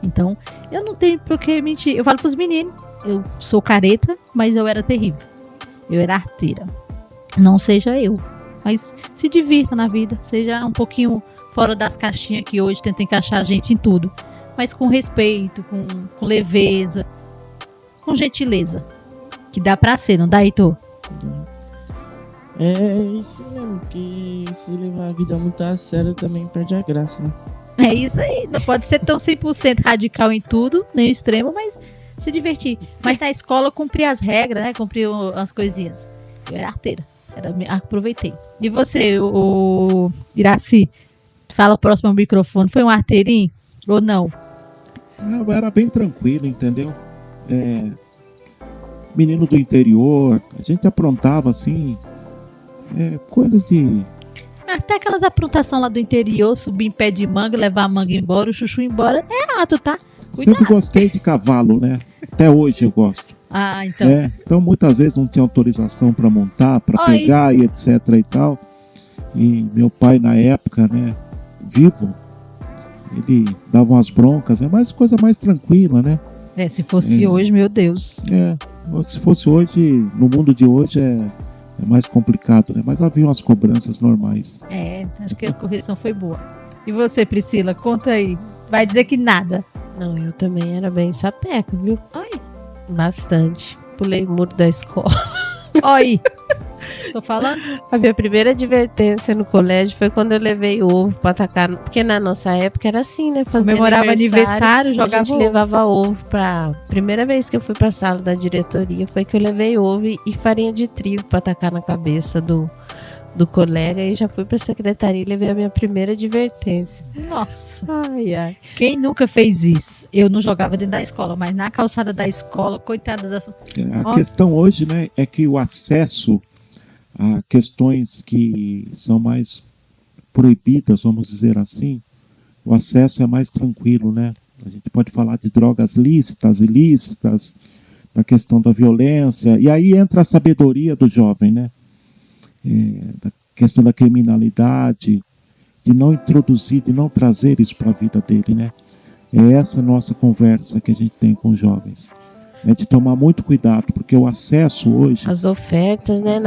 Então, eu não tenho por que mentir. Eu falo pros meninos, eu sou careta, mas eu era terrível. Eu era arteira. Não seja eu, mas se divirta na vida. Seja um pouquinho fora das caixinhas que hoje tenta encaixar a gente em tudo. Mas com respeito, com leveza, com gentileza. Que dá pra ser, não dá, Heitor? É isso mesmo, que se levar a vida muito a sério também perde a graça, né? É isso aí. Não pode ser tão 100% radical em tudo, nem extremo, mas se divertir. Mas na escola eu cumpri as regras, né? Cumpri as coisinhas. Eu era arteira. Aproveitei. E você, o Iraci? Fala próximo ao microfone. Foi um arteirinho ou não? Era bem tranquilo, entendeu? Menino do interior, a gente aprontava assim, coisas de... Até aquelas aprontações lá do interior, subir em pé de manga, levar a manga embora, o chuchu embora. É ato, tá? Sempre gostei de cavalo, né? Até hoje eu gosto. Ah, então. Então muitas vezes não tinha autorização para montar, para pegar e etc e tal. E meu pai na época, né, vivo, ele dava umas broncas, mas coisa mais tranquila, né? Se fosse hoje, meu Deus. Se fosse hoje, no mundo de hoje é mais complicado, né? Mas havia umas cobranças normais. Acho que a correção foi boa. E você, Priscila, conta aí. Vai dizer que nada. Não, eu também era bem sapeca, viu? Bastante. Pulei o muro da escola. Oi! Tô falando? A minha primeira advertência no colégio foi quando eu levei ovo pra atacar. Porque na nossa época era assim, né? Comemorava aniversário, jogava a gente levava ovo pra... Primeira vez que eu fui pra sala da diretoria foi que eu levei ovo e farinha de trigo pra atacar na cabeça do colega. E já fui pra secretaria e levei a minha primeira advertência. Nossa. Ai. Quem nunca fez isso? Eu não jogava dentro da escola, mas na calçada da escola, coitada da... A questão hoje, né, é que o acesso a questões que são mais proibidas, vamos dizer assim, o acesso é mais tranquilo, né? A gente pode falar de drogas lícitas, ilícitas, da questão da violência, e aí entra a sabedoria do jovem, né? Da questão da criminalidade, de não introduzir, de não trazer isso para a vida dele, né? É essa nossa conversa que a gente tem com os jovens. De tomar muito cuidado, porque o acesso hoje... As ofertas, né?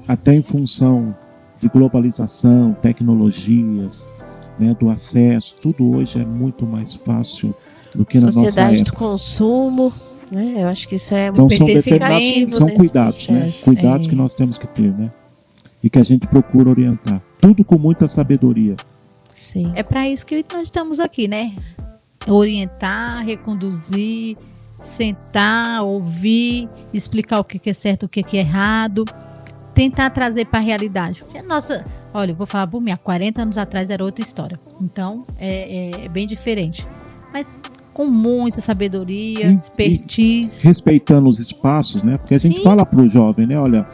Até em função de globalização, tecnologias, né, do acesso, tudo hoje é muito mais fácil do que na nossa época. Sociedade do consumo, né? Eu acho que isso é então, muito significativo. São cuidados, né? Cuidados que nós temos que ter, né? E que a gente procura orientar. Tudo com muita sabedoria. Sim. É para isso que nós estamos aqui, né? Orientar, reconduzir, sentar, ouvir, explicar o que é certo, o que é errado, tentar trazer para a realidade. Porque olha, eu vou falar por mim, há 40 anos atrás era outra história. Então, é bem diferente. Mas com muita sabedoria, expertise. Respeitando os espaços, né? Porque a gente fala para o jovem, né? Olha,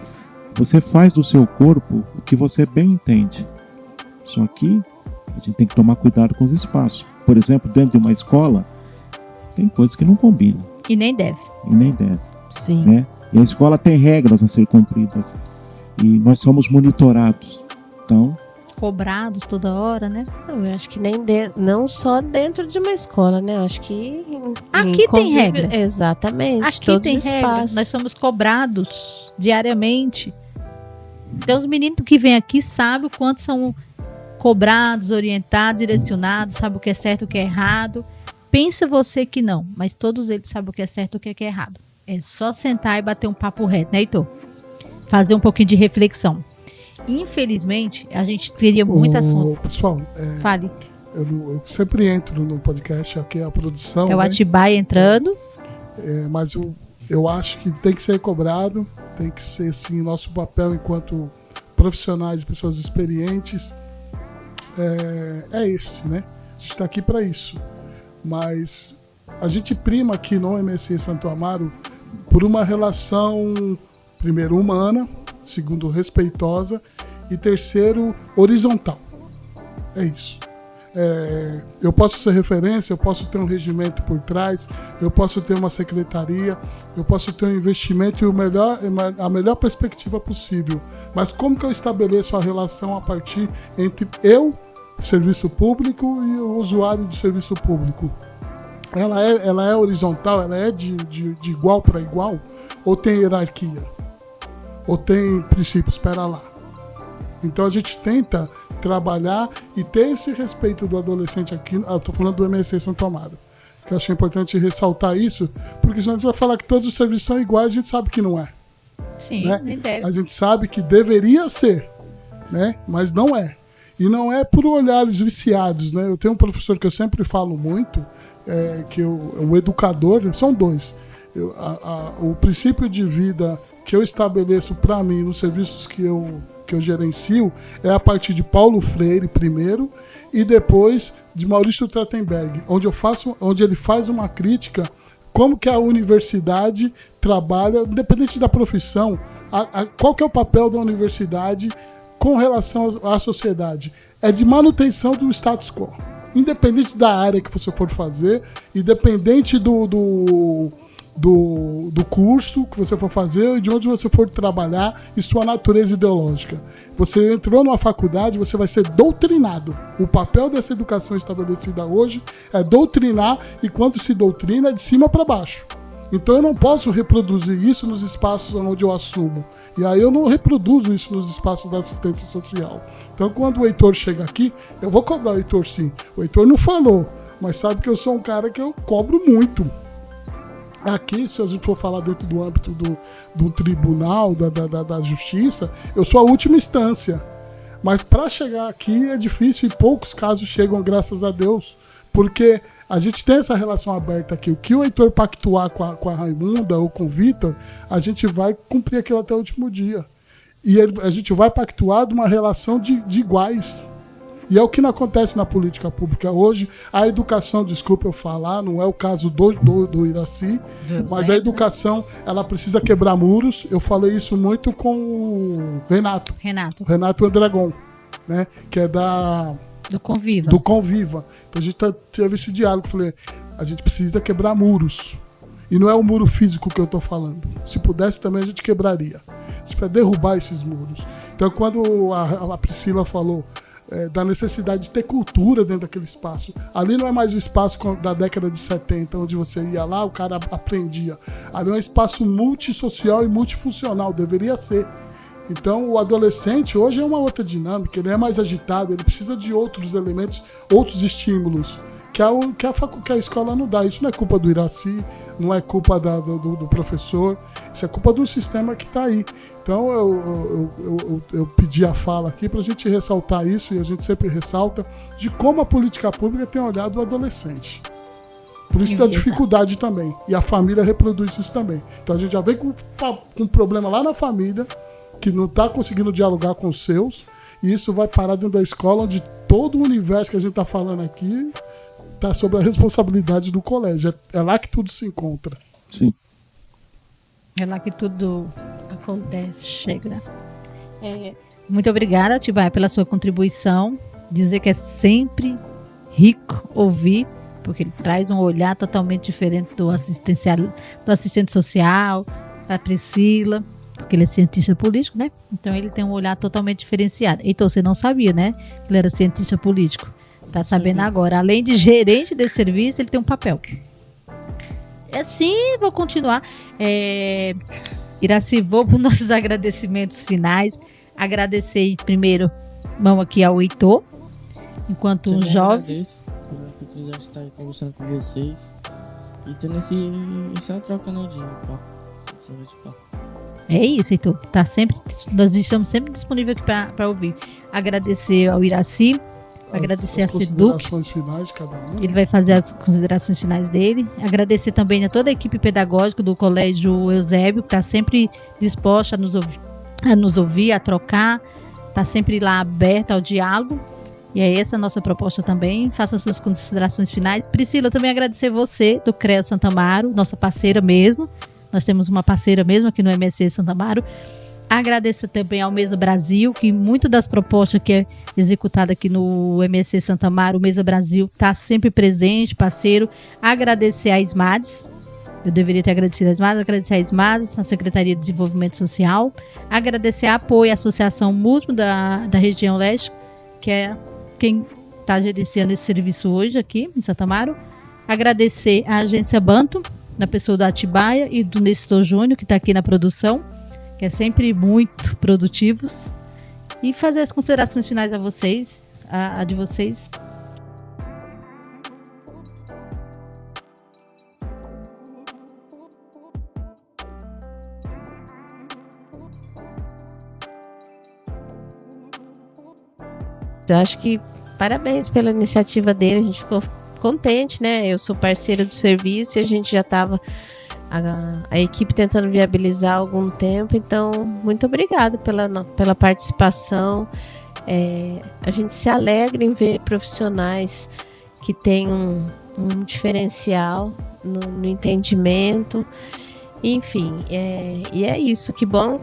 você faz do seu corpo o que você bem entende. Só que a gente tem que tomar cuidado com os espaços. Por exemplo, dentro de uma escola, tem coisas que não combinam. E nem deve. Sim. Né? E a escola tem regras a ser cumpridas. E nós somos monitorados. Então... cobrados toda hora, né? Eu acho que não só dentro de uma escola, né? Eu acho que... Aqui tem regra. Exatamente. Aqui todos tem os regra. espaços. Nós somos cobrados diariamente. Então os meninos que vêm aqui sabem o quanto são cobrados, orientados, direcionados, sabem o que é certo, o que é errado. Pensa você que não, mas todos eles sabem o que é certo e o que é errado. É só sentar e bater um papo reto, né, Heitor? Fazer um pouquinho de reflexão. Infelizmente, a gente teria muito assunto. Pessoal, fale. Eu sempre entro no podcast, aqui é a produção. É o Atibaia entrando. Mas eu acho que tem que ser cobrado, tem que ser, sim, nosso papel enquanto profissionais, pessoas experientes. É esse, né? A gente está aqui para isso. Mas a gente prima aqui no MSC Santo Amaro por uma relação, primeiro, humana, segundo, respeitosa e terceiro, horizontal. É isso. Eu posso ser referência, eu posso ter um regimento por trás, eu posso ter uma secretaria, eu posso ter um investimento e a melhor perspectiva possível. Mas como que eu estabeleço a relação a partir entre eu, serviço público, e o usuário do serviço público? Ela é horizontal, ela é de igual para igual, ou tem hierarquia? Ou tem princípios? Espera lá. Então a gente tenta trabalhar e ter esse respeito do adolescente aqui. Eu estou falando do MSC Santo Amaro, que eu acho importante ressaltar isso, porque senão a gente vai falar que todos os serviços são iguais, a gente sabe que não é. Sim, né? nem deve. A gente sabe que deveria ser, né? Mas não é. E não é por olhares viciados, né? Eu tenho um professor que eu sempre falo muito, um educador, são dois. O princípio de vida que eu estabeleço para mim nos serviços que eu que eu gerencio é a partir de Paulo Freire primeiro e depois de Maurício Trachtenberg, onde ele faz uma crítica como que a universidade trabalha, independente da profissão, qual que é o papel da universidade com relação à sociedade. É de manutenção do status quo. Independente da área que você for fazer, independente do curso que você for fazer e de onde você for trabalhar e sua natureza ideológica. Você entrou numa faculdade, você vai ser doutrinado. O papel dessa educação estabelecida hoje é doutrinar, e quando se doutrina é de cima para baixo. Então eu não posso reproduzir isso nos espaços onde eu assumo. E aí eu não reproduzo isso nos espaços da assistência social. Então quando o Heitor chega aqui, eu vou cobrar o Heitor sim. O Heitor não falou, mas sabe que eu sou um cara que eu cobro muito. Aqui, se a gente for falar dentro do âmbito do tribunal, da justiça, eu sou a última instância. Mas para chegar aqui é difícil e poucos casos chegam, graças a Deus, porque a gente tem essa relação aberta aqui. O que o Heitor pactuar com a Raimunda ou com o Vitor, a gente vai cumprir aquilo até o último dia. E a gente vai pactuar de uma relação de iguais. E é o que não acontece na política pública hoje. A educação, desculpa eu falar, não é o caso do Iracy, mas a educação, ela precisa quebrar muros. Eu falei isso muito com o Renato Andragon, né? Que é do Conviva. Então a gente teve esse diálogo. Falei, a gente precisa quebrar muros. E não é o muro físico que eu estou falando. Se pudesse também a gente quebraria. A gente precisa derrubar esses muros. Então quando a Priscila falou da necessidade de ter cultura dentro daquele espaço. Ali não é mais o espaço da década de 70, onde você ia lá, o cara aprendia. Ali é um espaço multissocial e multifuncional, deveria ser. Então o adolescente hoje é uma outra dinâmica, ele é mais agitado, ele precisa de outros elementos, outros estímulos, que a escola não dá. Isso não é culpa do Iracy, não é culpa do professor, isso é culpa do sistema que está aí. Então eu pedi a fala aqui para a gente ressaltar isso, e a gente sempre ressalta, de como a política pública tem olhado o adolescente. Por isso que a dificuldade também, e a família reproduz isso também. Então a gente já vem com um problema lá na família, que não está conseguindo dialogar com os seus, e isso vai parar dentro da escola, onde todo o universo que a gente está falando aqui está sob a responsabilidade do colégio. É lá que tudo se encontra. Sim. É lá que tudo acontece. Chega. Muito obrigada, Atibaia, pela sua contribuição. Dizer que é sempre rico ouvir, porque ele traz um olhar totalmente diferente do assistente social, da Priscila, porque ele é cientista político, né? Então ele tem um olhar totalmente diferenciado. Então você não sabia, né? Que ele era cientista político. Tá sabendo agora. Além de gerente desse serviço, ele tem um papel. Sim, vou continuar. Iracy, vou para os nossos agradecimentos finais. Agradecer em primeiro mão aqui ao Heitor, enquanto um jovem. Agradeço pela oportunidade de estar aí conversando com vocês e tendo essa troca, né, de papo. É isso, Heitor. Nós estamos sempre disponíveis aqui para ouvir. Agradecer ao Iracy. Agradecer a Seduc. Considerações finais de cada um. Ele vai fazer as considerações finais dele. Agradecer também a toda a equipe pedagógica do Colégio Eusébio, que está sempre disposta a nos ouvir, a trocar, está sempre lá aberta ao diálogo. E é essa a nossa proposta também. Faça suas considerações finais. Priscila, também agradecer você, do CREA Santo Amaro, nossa parceira mesmo. Nós temos uma parceira mesmo aqui no MSC Santo Amaro. Agradeço também ao Mesa Brasil, que muito das propostas que é executada aqui no MSC Santo Amaro, o Mesa Brasil está sempre presente, parceiro. Agradecer a SMADES, eu deveria ter agradecido a SMADES, agradecer a SMADES, a Secretaria de Desenvolvimento Social, agradecer a apoio à Associação MUSMO da região leste, que é quem está gerenciando esse serviço hoje aqui em Santo Amaro. Agradecer a Agência Banto, na pessoa do Atibaia e do Nestor Júnior, que está aqui na produção, que é sempre muito produtivos, e fazer as considerações finais a vocês, a de vocês. Eu acho que parabéns pela iniciativa dele, a gente ficou contente, né? Eu sou parceira do serviço e a gente já estava a equipe tentando viabilizar há algum tempo. Então, muito obrigada pela participação. A gente se alegra em ver profissionais que têm um diferencial no entendimento. Enfim, e é isso, que bom.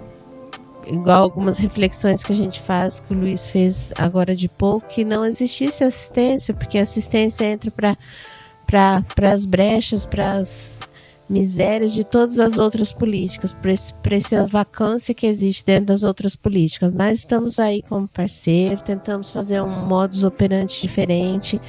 Igual algumas reflexões que a gente faz, que o Luiz fez agora de pouco, que não existisse assistência, porque a assistência entra para as brechas, para as misérias de todas as outras políticas, para essa vacância que existe dentro das outras políticas. Mas estamos aí como parceiro, tentamos fazer um modus operandi diferente,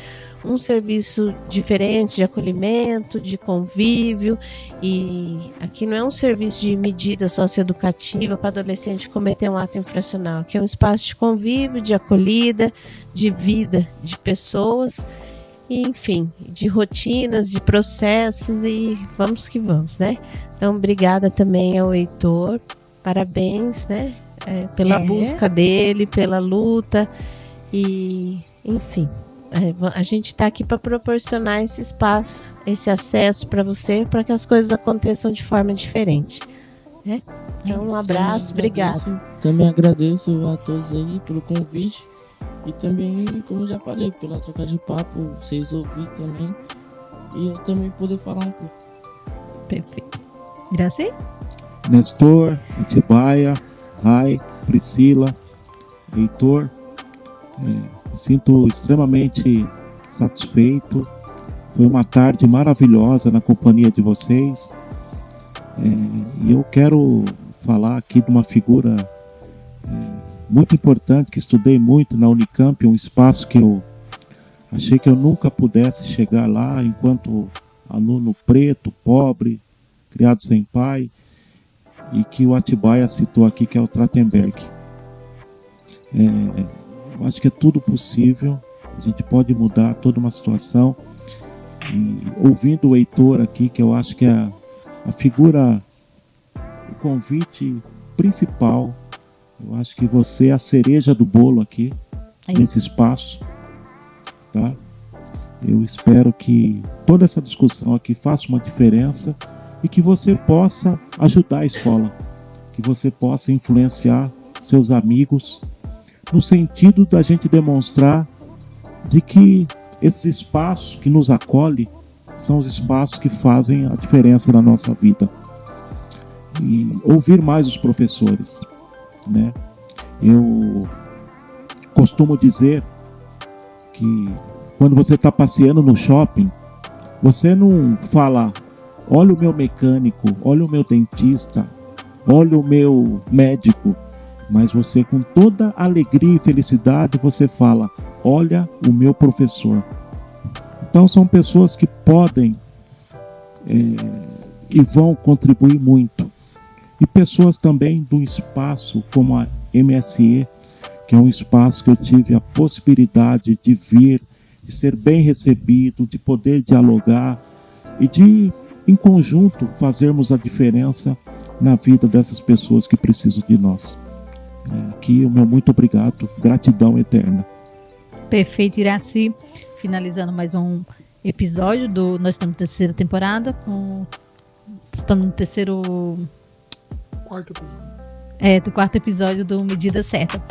um serviço diferente de acolhimento, de convívio, e aqui não é um serviço de medida socioeducativa para adolescente cometer um ato infracional, aqui é um espaço de convívio, de acolhida, de vida de pessoas, e, enfim, de rotinas, de processos, e vamos que vamos, né? Então, obrigada também ao Heitor, parabéns, né? Pela busca dele, pela luta, e, enfim, a gente está aqui para proporcionar esse espaço, esse acesso para você, para que as coisas aconteçam de forma diferente, né? Então, um abraço, obrigado. Também agradeço a todos aí pelo convite e também, como já falei, pela troca de papo, vocês ouvirem também e eu também poder falar um pouco. Perfeito. Graci? Nestor, Atibaia, Rai, Priscila, Heitor, me sinto extremamente satisfeito. Foi uma tarde maravilhosa na companhia de vocês. E eu quero falar aqui de uma figura muito importante, que estudei muito na Unicamp, um espaço que eu achei que eu nunca pudesse chegar lá enquanto aluno preto, pobre, criado sem pai, e que o Atibaia citou aqui, que é o Trachtenberg. Eu acho que é tudo possível, a gente pode mudar toda uma situação. E ouvindo o Heitor aqui, que eu acho que é a figura, o convite principal, eu acho que você é a cereja do bolo aqui, nesse espaço, tá? Eu espero que toda essa discussão aqui faça uma diferença e que você possa ajudar a escola, que você possa influenciar seus amigos, no sentido da gente demonstrar de que esses espaços que nos acolhem são os espaços que fazem a diferença na nossa vida. E ouvir mais os professores, né? Eu costumo dizer que quando você está passeando no shopping, você não fala: olha o meu mecânico, olha o meu dentista, olha o meu médico, mas você, com toda alegria e felicidade, você fala: olha o meu professor. Então são pessoas que podem e vão contribuir muito. E pessoas também do espaço como a MSE, que é um espaço que eu tive a possibilidade de vir, de ser bem recebido, de poder dialogar e de, em conjunto, fazermos a diferença na vida dessas pessoas que precisam de nós. Aqui o meu muito obrigado, gratidão eterna. Perfeito, Iraci. Finalizando mais um episódio nós estamos na terceira temporada, estamos no do quarto episódio do Medida Certa.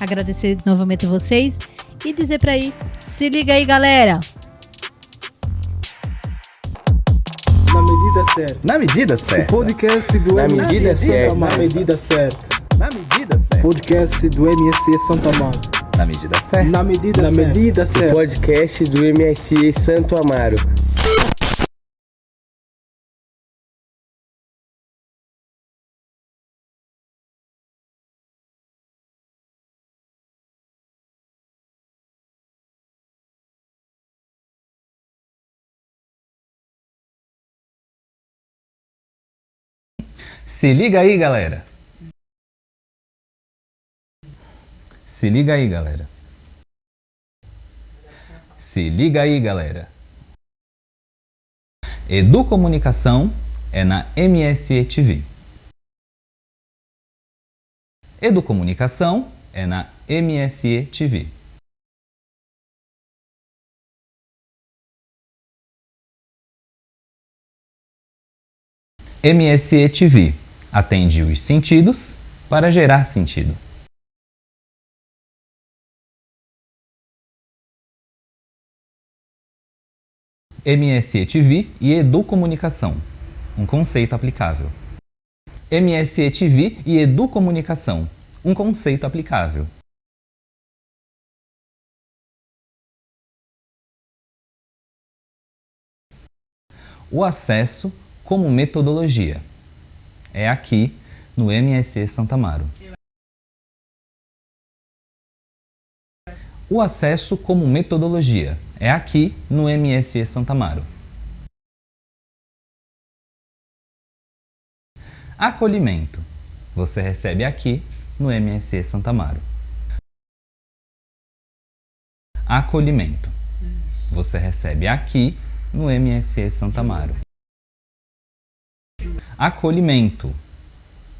Agradecer novamente a vocês e dizer para aí, se liga aí, galera. Na medida certa. Na medida certa. O podcast do Na MSC medida certa. Santa Amaro. Na medida certa. Na medida certa. Podcast do MSC Santa Amaro. Na medida certa. Na medida certa. O podcast do MSC Santo Amaro. Se liga aí, galera. Se liga aí, galera. Se liga aí, galera. Educomunicação é na MSE TV. Educomunicação é na MSE TV. MSE TV atende os sentidos para gerar sentido. MSE TV e Educomunicação, um conceito aplicável. MSE TV e Educomunicação, um conceito aplicável. O acesso como metodologia é aqui no MSE Santa Amaro. O acesso como metodologia é aqui no MSE Santa Amaro. Acolhimento você recebe aqui no MSE Santa Amaro. Acolhimento você recebe aqui no MSE Santa Amaro. Acolhimento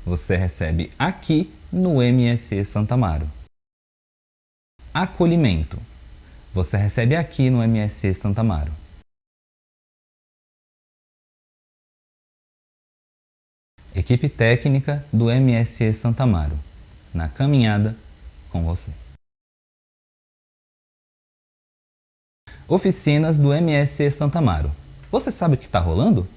você recebe aqui no MSE Santa Amaro. Acolhimento você recebe aqui no MSE Santa Amaro. Equipe técnica do MSE Santa Amaro, na caminhada com você. Oficinas do MSE Santa Amaro. Você sabe o que está rolando?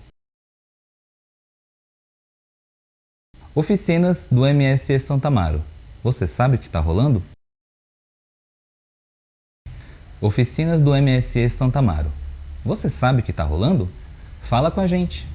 Oficinas do MSE Santa Amaro. Você sabe o que está rolando? Oficinas do MSE Santa Amaro. Você sabe o que está rolando? Fala com a gente!